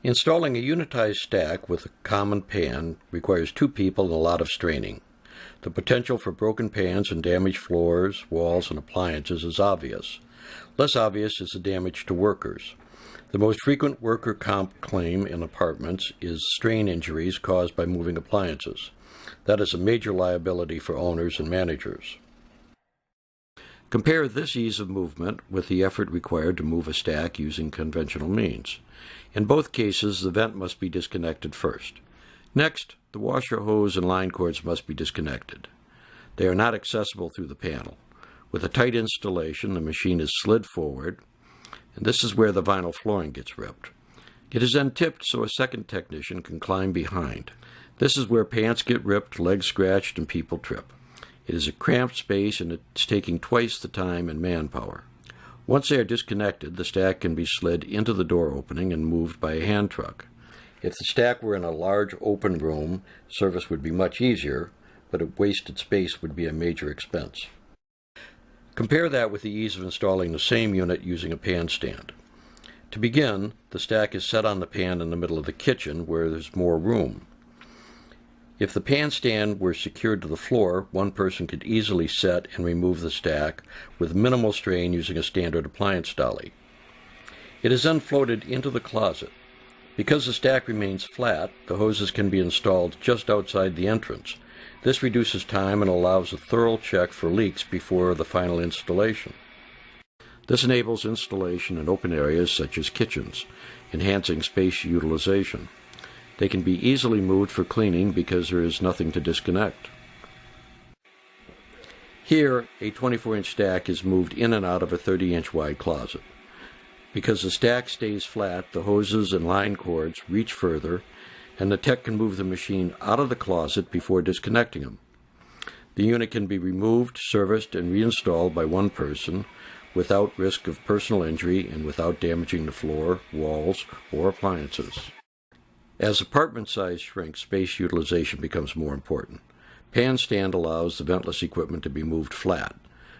Installing a unitized stack with a common pan requires two people and a lot of straining. The potential for broken pans and damaged floors, walls, and appliances is obvious. Less obvious is the damage to workers. The most frequent worker comp claim in apartments is strain injuries caused by moving appliances. That is a major liability for owners and managers. Compare this ease of movement with the effort required to move a stack using conventional means. In both cases, the vent must be disconnected first. Next, the washer hose and line cords must be disconnected. They are not accessible through the panel. With a tight installation, the machine is slid forward, and this is where the vinyl flooring gets ripped. It is then tipped so a second technician can climb behind. This is where pants get ripped, legs scratched, and people trip. It is a cramped space, and it's taking twice the time and manpower. Once they are disconnected, the stack can be slid into the door opening and moved by a hand truck. If the stack were in a large open room, service would be much easier, but a wasted space would be a major expense. Compare that with the ease of installing the same unit using a pan stand. To begin, the stack is set on the pan in the middle of the kitchen where there's more room. If the pan stand were secured to the floor, one person could easily set and remove the stack with minimal strain using a standard appliance dolly. It is then floated into the closet. Because the stack remains flat, the hoses can be installed just outside the entrance. This reduces time and allows a thorough check for leaks before the final installation. This enables installation in open areas such as kitchens, enhancing space utilization. They can be easily moved for cleaning because there is nothing to disconnect. Here, a 24-inch stack is moved in and out of a 30-inch wide closet. Because the stack stays flat, the hoses and line cords reach further, and the tech can move the machine out of the closet before disconnecting them. The unit can be removed, serviced, and reinstalled by one person without risk of personal injury and without damaging the floor, walls, or appliances. As apartment size shrinks, space utilization becomes more important. Pan stand allows the ventless equipment to be moved flat.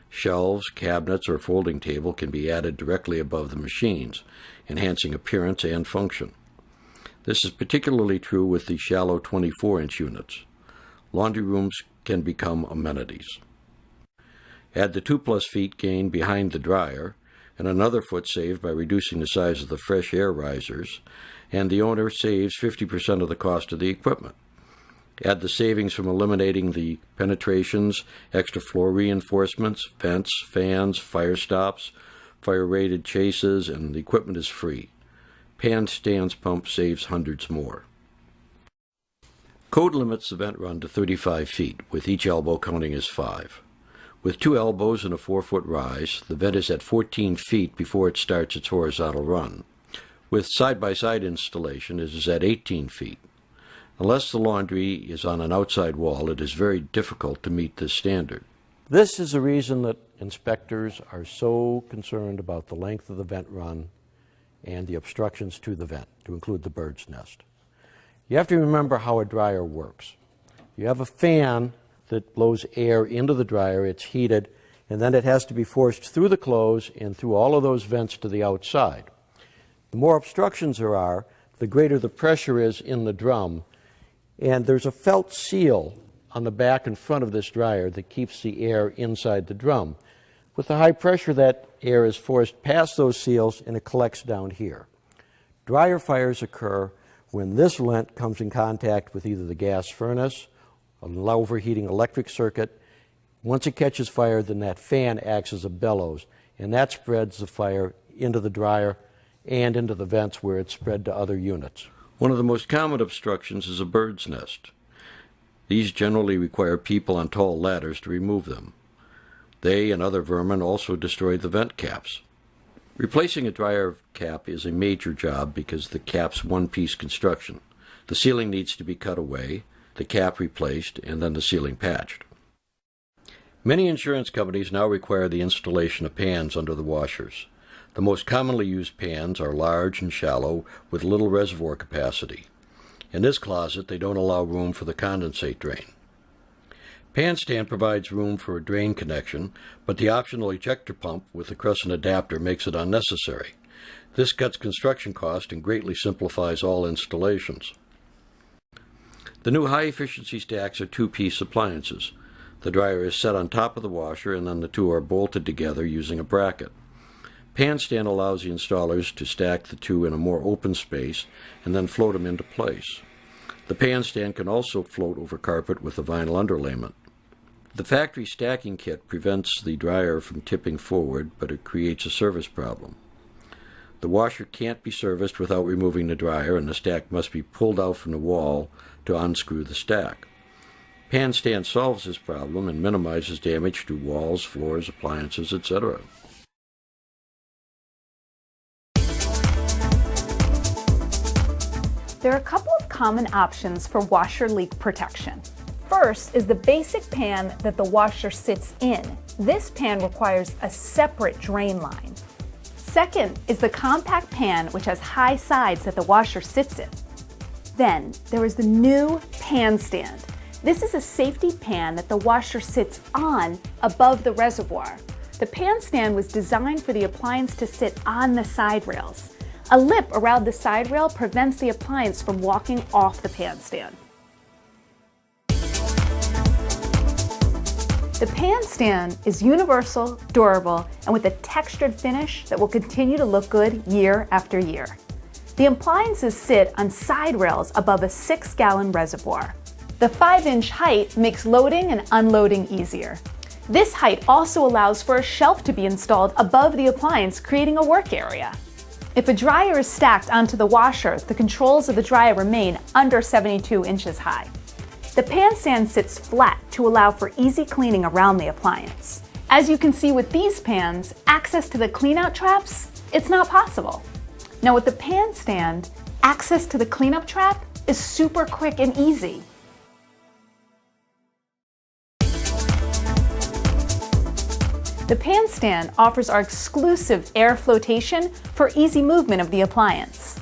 Shelves, cabinets, or folding table can be added directly above the machines, enhancing appearance and function. This is particularly true with the shallow 24-inch units. Laundry rooms can become amenities. Add the 2+ feet gained behind the dryer, and another foot saved by reducing the size of the fresh air risers, and the owner saves 50% of the cost of the equipment. Add the savings from eliminating the penetrations, extra floor reinforcements, vents, fans, fire stops, fire-rated chases, and the equipment is free. Pan stands pump saves hundreds more. Code limits the vent run to 35 feet, with each elbow counting as 5. With 2 elbows and a 4-foot rise, the vent is at 14 feet before it starts its horizontal run. With side-by-side installation, it is at 18 feet. Unless the laundry is on an outside wall, it is very difficult to meet this standard. This is the reason that inspectors are so concerned about the length of the vent run and the obstructions to the vent, to include the bird's nest. You have to remember how a dryer works. You have a fan that blows air into the dryer, it's heated, and then it has to be forced through the clothes and through all of those vents to the outside. The more obstructions there are, the greater the pressure is in the drum, and there's a felt seal on the back and front of this dryer that keeps the air inside the drum. With the high pressure, that air is forced past those seals and it collects down here. Dryer fires occur when this vent comes in contact with either the gas furnace, an overheating electric circuit. Once it catches fire, then that fan acts as a bellows, and that spreads the fire into the dryer and into the vents where it's spread to other units. One of the most common obstructions is a bird's nest. These generally require people on tall ladders to remove them. They and other vermin also destroy the vent caps. Replacing a dryer cap is a major job because the cap's one-piece construction. The ceiling needs to be cut away, the cap replaced, and then the ceiling patched. Many insurance companies now require the installation of pans under the washers. The most commonly used pans are large and shallow with little reservoir capacity. In this closet, they don't allow room for the condensate drain. Pan stand provides room for a drain connection, but the optional ejector pump with the crescent adapter makes it unnecessary. This cuts construction cost and greatly simplifies all installations. The new high-efficiency stacks are two-piece appliances. The dryer is set on top of the washer, and then the two are bolted together using a bracket. Pan stand allows the installers to stack the two in a more open space and then float them into place. The pan stand can also float over carpet with a vinyl underlayment. The factory stacking kit prevents the dryer from tipping forward, but it creates a service problem. The washer can't be serviced without removing the dryer, and the stack must be pulled out from the wall to unscrew the stack. Pan stand solves this problem and minimizes damage to walls, floors, appliances, etc. There are a couple of common options for washer leak protection. First is the basic pan that the washer sits in. This pan requires a separate drain line. Second is the compact pan, which has high sides that the washer sits in. Then there is the new pan stand. This is a safety pan that the washer sits on above the reservoir. The pan stand was designed for the appliance to sit on the side rails. A lip around the side rail prevents the appliance from walking off the pan stand. The pan stand is universal, durable, and with a textured finish that will continue to look good year after year. The appliances sit on side rails above a 6-gallon reservoir. The 5-inch height makes loading and unloading easier. This height also allows for a shelf to be installed above the appliance, creating a work area. If a dryer is stacked onto the washer, the controls of the dryer remain under 72 inches high. The pan stand sits flat to allow for easy cleaning around the appliance. As you can see with these pans, access to the cleanout traps, it's not possible. Now with the pan stand, access to the cleanup trap is super quick and easy. The pan stand offers our exclusive air flotation for easy movement of the appliance.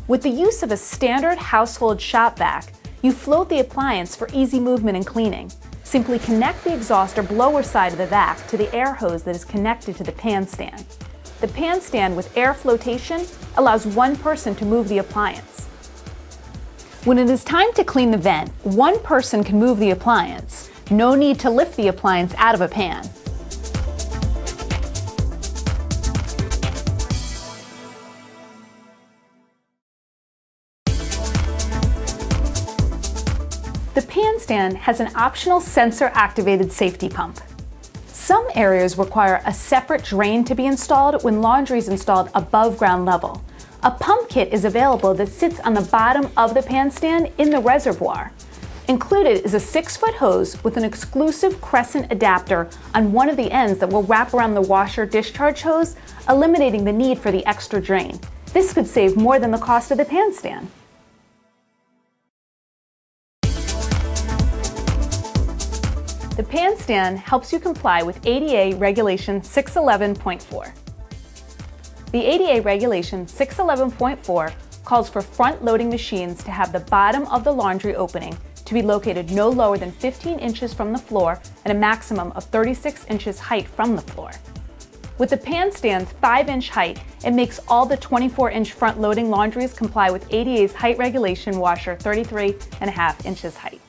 With the use of a standard household shop vac, you float the appliance for easy movement and cleaning. Simply connect the exhaust or blower side of the vac to the air hose that is connected to the pan stand. The pan stand with air flotation allows one person to move the appliance. When it is time to clean the vent, one person can move the appliance. No need to lift the appliance out of a pan. The pan stand has an optional sensor-activated safety pump. Some areas require a separate drain to be installed when laundry is installed above ground level. A pump kit is available that sits on the bottom of the pan stand in the reservoir. Included is a 6-foot hose with an exclusive crescent adapter on one of the ends that will wrap around the washer discharge hose, eliminating the need for the extra drain. This could save more than the cost of the pan stand. The pan stand helps you comply with ADA Regulation 611.4. The ADA Regulation 611.4 calls for front-loading machines to have the bottom of the laundry opening to be located no lower than 15 inches from the floor and a maximum of 36 inches height from the floor. With the pan stand's 5-inch height, it makes all the 24-inch front-loading laundries comply with ADA's height regulation washer 33.5 inches height.